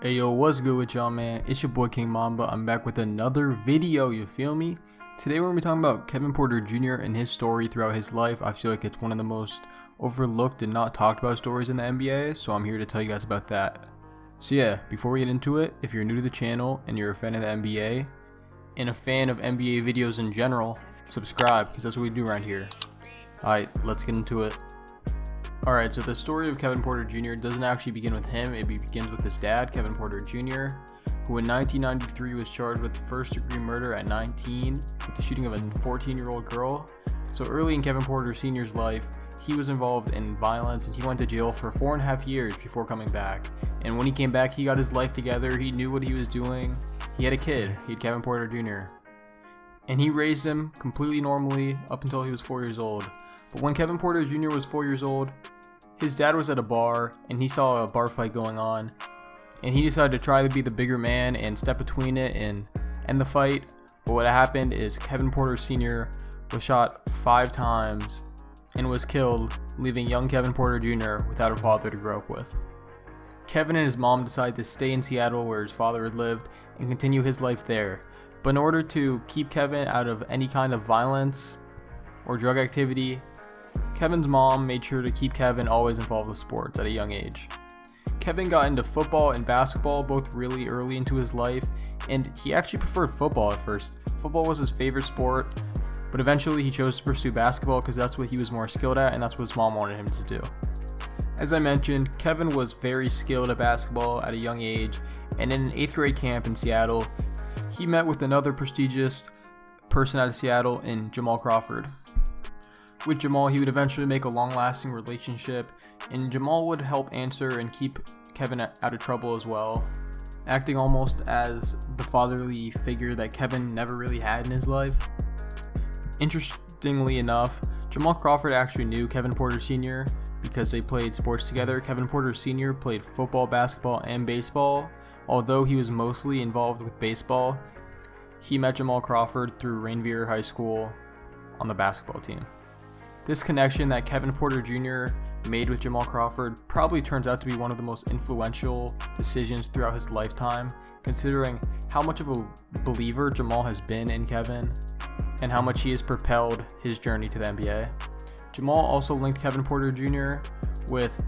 Hey yo, what's good with y'all, man? It's your boy KingMxmba. I'm back with another video, you feel me? Today we're going to be talking about Kevin Porter Jr. and his story throughout his life. I feel like it's one of the most overlooked and not talked about stories in the NBA, so I'm here to tell you guys about that. So yeah, before we get into it, if you're new to the channel and you're a fan of the NBA, and a fan of NBA videos in general, subscribe, because that's what we do around here. Alright, let's get into it. Alright, so the story of Kevin Porter Jr. doesn't actually begin with him, it begins with his dad, Kevin Porter Jr., who in 1993 was charged with first-degree murder at 19 with the shooting of a 14-year-old girl. So early in Kevin Porter Sr.'s life, he was involved in violence and he went to jail for 4.5 years before coming back. And when he came back, he got his life together, he knew what he was doing. He had a kid, he had Kevin Porter Jr. And he raised him completely normally up until he was 4 years old. But when Kevin Porter Jr. was 4 years old, his dad was at a bar and he saw a bar fight going on, and he decided to try to be the bigger man and step between it and end the fight. But what happened is Kevin Porter Sr. was shot 5 times and was killed, leaving young Kevin Porter Jr. without a father to grow up with. Kevin and his mom decided to stay in Seattle where his father had lived and continue his life there. But in order to keep Kevin out of any kind of violence or drug activity, Kevin's mom made sure to keep Kevin always involved with sports at a young age. Kevin got into football and basketball both really early into his life, and he actually preferred football at first. Football was his favorite sport, but eventually he chose to pursue basketball because that's what he was more skilled at and that's what his mom wanted him to do. As I mentioned, Kevin was very skilled at basketball at a young age, and in an 8th grade camp in Seattle, he met with another prestigious person out of Seattle in Jamal Crawford. With Jamal, he would eventually make a long-lasting relationship, and Jamal would help answer and keep Kevin out of trouble as well, acting almost as the fatherly figure that Kevin never really had in his life. Interestingly enough, Jamal Crawford actually knew Kevin Porter Sr. because they played sports together. Kevin Porter Sr. played football, basketball, and baseball. Although he was mostly involved with baseball, he met Jamal Crawford through Rainvier High School on the basketball team. This connection that Kevin Porter Jr. made with Jamal Crawford probably turns out to be one of the most influential decisions throughout his lifetime, considering how much of a believer Jamal has been in Kevin and how much he has propelled his journey to the NBA. Jamal also linked Kevin Porter Jr. with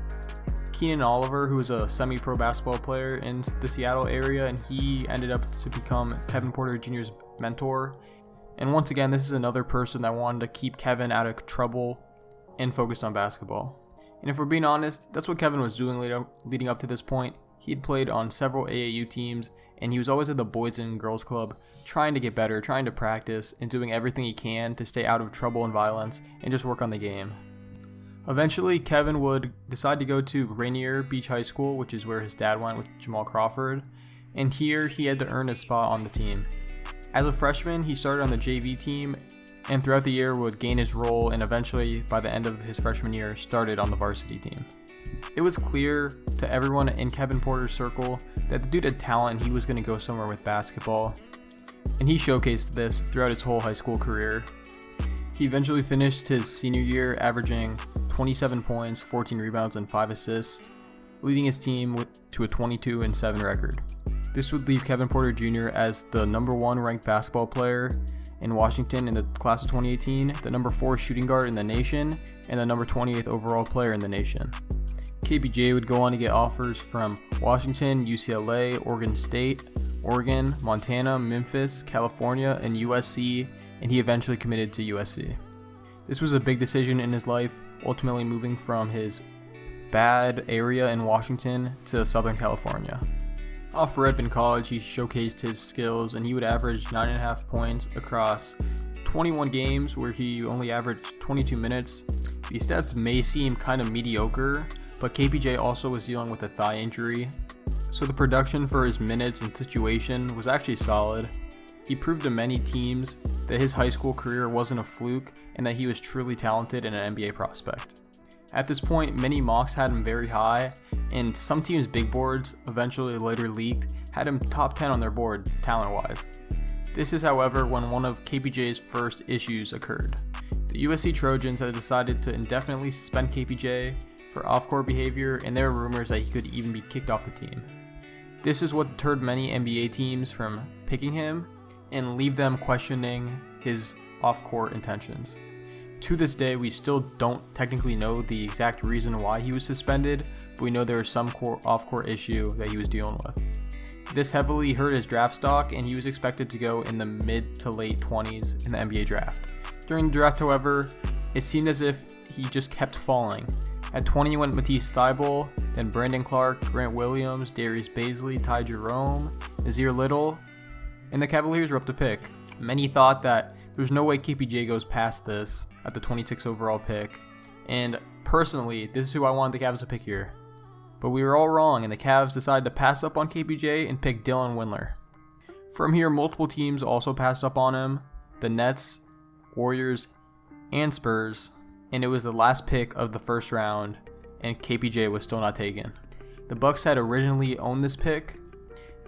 Keenan Oliver, who is a semi-pro basketball player in the Seattle area, and he ended up to become Kevin Porter Jr.'s mentor. And once again, this is another person that wanted to keep Kevin out of trouble and focused on basketball. And if we're being honest, that's what Kevin was doing leading up to this point. He had played on several AAU teams, and he was always at the Boys and Girls Club, trying to get better, trying to practice, and doing everything he can to stay out of trouble and violence and just work on the game. Eventually, Kevin would decide to go to Rainier Beach High School, which is where his dad went with Jamal Crawford, and here he had to earn a spot on the team. As a freshman, he started on the JV team, and throughout the year would gain his role, and eventually, by the end of his freshman year, started on the varsity team. It was clear to everyone in Kevin Porter's circle that the dude had talent and he was going to go somewhere with basketball, and he showcased this throughout his whole high school career. He eventually finished his senior year averaging 27 points, 14 rebounds, and 5 assists, leading his team to a 22-7 record. This would leave Kevin Porter Jr. as the #1 ranked basketball player in Washington in the class of 2018, the #4 shooting guard in the nation, and the number 28th overall player in the nation. KPJ would go on to get offers from Washington, UCLA, Oregon State, Oregon, Montana, Memphis, California, and USC, and he eventually committed to USC. This was a big decision in his life, ultimately moving from his bad area in Washington to Southern California. Off rip in college, he showcased his skills and he would average 9.5 points across 21 games where he only averaged 22 minutes. These stats may seem kind of mediocre, but KPJ also was dealing with a thigh injury, so the production for his minutes and situation was actually solid. He proved to many teams that his high school career wasn't a fluke and that he was truly talented and an NBA prospect. At this point, many mocks had him very high, and some teams' big boards, eventually later leaked, had him top 10 on their board, talent-wise. This is, however, when one of KPJ's first issues occurred. The USC Trojans had decided to indefinitely suspend KPJ for off-court behavior, and there were rumors that he could even be kicked off the team. This is what deterred many NBA teams from picking him and leave them questioning his off-court intentions. To this day, we still don't technically know the exact reason why he was suspended, but we know there was some off-court issue that he was dealing with. This heavily hurt his draft stock, and he was expected to go in the mid to late 20s in the NBA draft. During the draft, however, it seemed as if he just kept falling. At 20 went Matisse Thybulle, then Brandon Clark, Grant Williams, Darius Baisley, Ty Jerome, Nazir Little, and the Cavaliers were up to pick. Many thought that there was no way KPJ goes past this at the 26th overall pick, and personally, this is who I wanted the Cavs to pick here. But we were all wrong, and the Cavs decided to pass up on KPJ and pick Dylan Windler. From here, multiple teams also passed up on him, the Nets, Warriors, and Spurs, and it was the last pick of the first round, and KPJ was still not taken. The Bucks had originally owned this pick,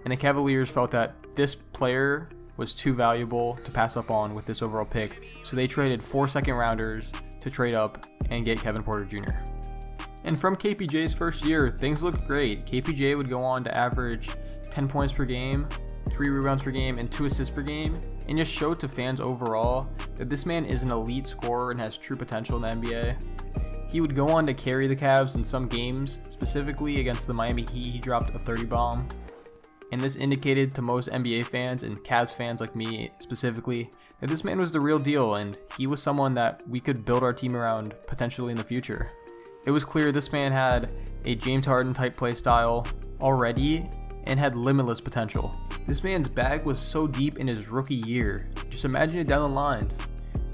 and the Cavaliers felt that this player was too valuable to pass up on with this overall pick, so they traded 4 second rounders to trade up and get Kevin Porter Jr. And from KPJ's first year, things looked great. KPJ would go on to average 10 points per game, 3 rebounds per game, and 2 assists per game, and just showed to fans overall that this man is an elite scorer and has true potential in the NBA. He would go on to carry the Cavs in some games, specifically against the Miami Heat. He dropped a 30 bomb. And this indicated to most NBA fans and Cavs fans like me specifically that this man was the real deal, and he was someone that we could build our team around potentially in the future. It was clear this man had a James Harden type play style already and had limitless potential. This man's bag was so deep in his rookie year. Just imagine it down the lines.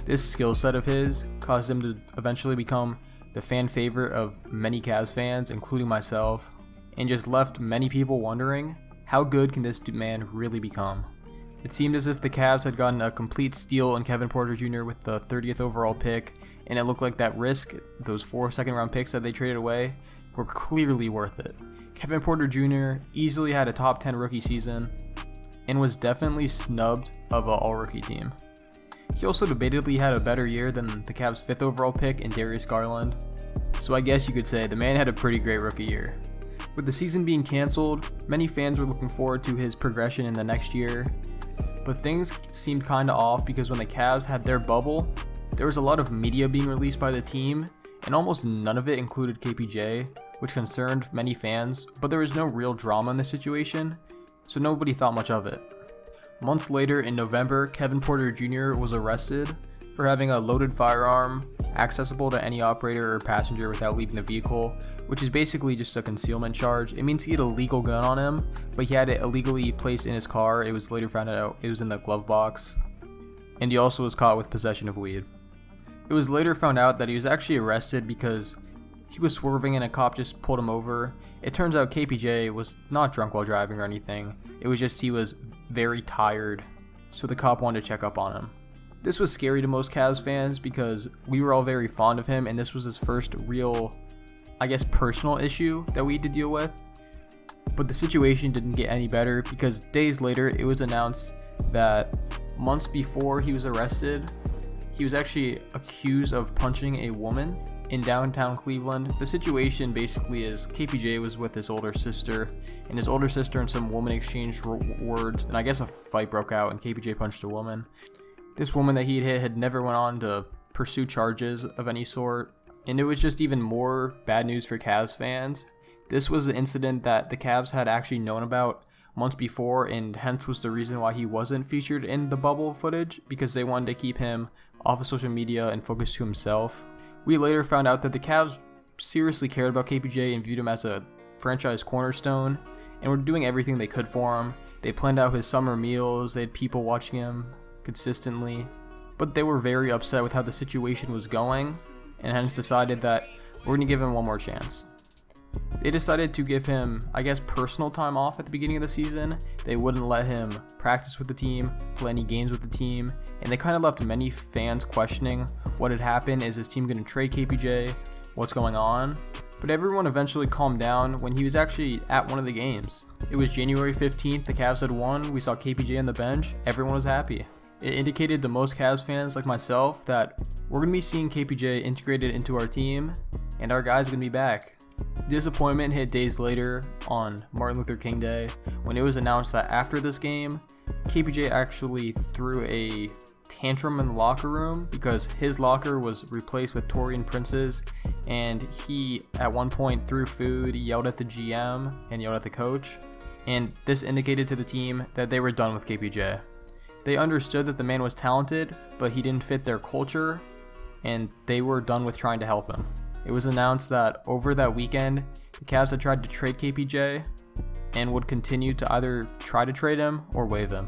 This skill set of his caused him to eventually become the fan favorite of many Cavs fans, including myself, and just left many people wondering, how good can this man really become? It seemed as if the Cavs had gotten a complete steal in Kevin Porter Jr. with the 30th overall pick, and it looked like that risk, those 4 second round picks that they traded away, were clearly worth it. Kevin Porter Jr. easily had a top 10 rookie season, and was definitely snubbed of an all-rookie team. He also debatably had a better year than the Cavs' 5th overall pick in Darius Garland, so I guess you could say the man had a pretty great rookie year. With the season being cancelled, many fans were looking forward to his progression in the next year, but things seemed kinda off because when the Cavs had their bubble, there was a lot of media being released by the team, and almost none of it included KPJ, which concerned many fans, but there was no real drama in the situation, so nobody thought much of it. Months later, in November, Kevin Porter Jr. was arrested for having a loaded firearm accessible to any operator or passenger without leaving the vehicle, which is basically just a concealment charge. It means he had a legal gun on him, but he had it illegally placed in his car. It was later found out it was in the glove box, and he also was caught with possession of weed. It was later found out that he was actually arrested because he was swerving and a cop just pulled him over. It turns out KPJ was not drunk while driving or anything. It was just he was very tired, so the cop wanted to check up on him. This was scary to most Cavs fans because we were all very fond of him, and this was his first real, I guess, personal issue that we had to deal with. But the situation didn't get any better because days later it was announced that months before he was arrested, he was actually accused of punching a woman in downtown Cleveland. The situation basically is KPJ was with his older sister, and his older sister and some woman exchanged words, and I guess a fight broke out and KPJ punched a woman. This woman that he'd hit had never went on to pursue charges of any sort, and it was just even more bad news for Cavs fans. This was the incident that the Cavs had actually known about months before, and hence was the reason why he wasn't featured in the bubble footage, because they wanted to keep him off of social media and focus to himself. We later found out that the Cavs seriously cared about KPJ and viewed him as a franchise cornerstone, and were doing everything they could for him. They planned out his summer meals, they had people watching him consistently, but they were very upset with how the situation was going, and hence decided that we're going to give him one more chance. They decided to give him, I guess, personal time off at the beginning of the season. They wouldn't let him practice with the team, play any games with the team, and they kind of left many fans questioning what had happened. Is this team going to trade KPJ? What's going on? But everyone eventually calmed down when he was actually at one of the games. It was January 15th, the Cavs had won, we saw KPJ on the bench, everyone was happy. It indicated to most Cavs fans like myself that we're going to be seeing KPJ integrated into our team, and our guys are going to be back. Disappointment hit days later on Martin Luther King Day when it was announced that after this game, KPJ actually threw a tantrum in the locker room because his locker was replaced with Torian Prince's, and he at one point threw food, yelled at the GM, and yelled at the coach, and this indicated to the team that they were done with KPJ. They understood that the man was talented, but he didn't fit their culture, and they were done with trying to help him. It was announced that over that weekend, the Cavs had tried to trade KPJ and would continue to either try to trade him or waive him.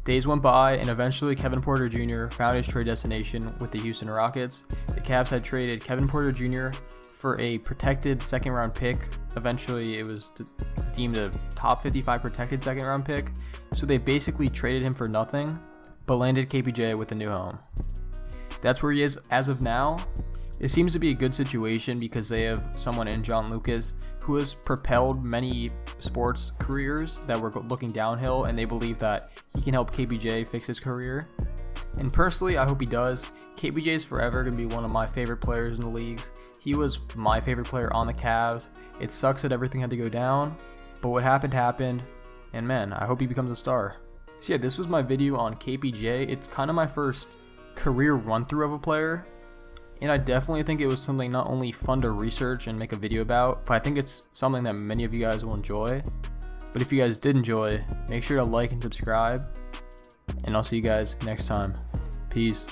Days went by, and eventually Kevin Porter Jr. found his trade destination with the Houston Rockets. The Cavs had traded Kevin Porter Jr. for a protected second-round pick. Eventually, it was deemed a top 55 protected second-round pick, so they basically traded him for nothing, but landed KPJ with a new home. That's where he is as of now. It seems to be a good situation because they have someone in John Lucas who has propelled many sports careers that were looking downhill, and they believe that he can help KPJ fix his career. And personally, I hope he does. KPJ is forever going to be one of my favorite players in the leagues. He was my favorite player on the Cavs. It sucks that everything had to go down, but what happened happened, and man, I hope he becomes a star. So yeah, this was my video on KPJ. It's kind of my first career run-through of a player, and I definitely think it was something not only fun to research and make a video about, but I think it's something that many of you guys will enjoy. But if you guys did enjoy, make sure to like and subscribe, and I'll see you guys next time. Peace.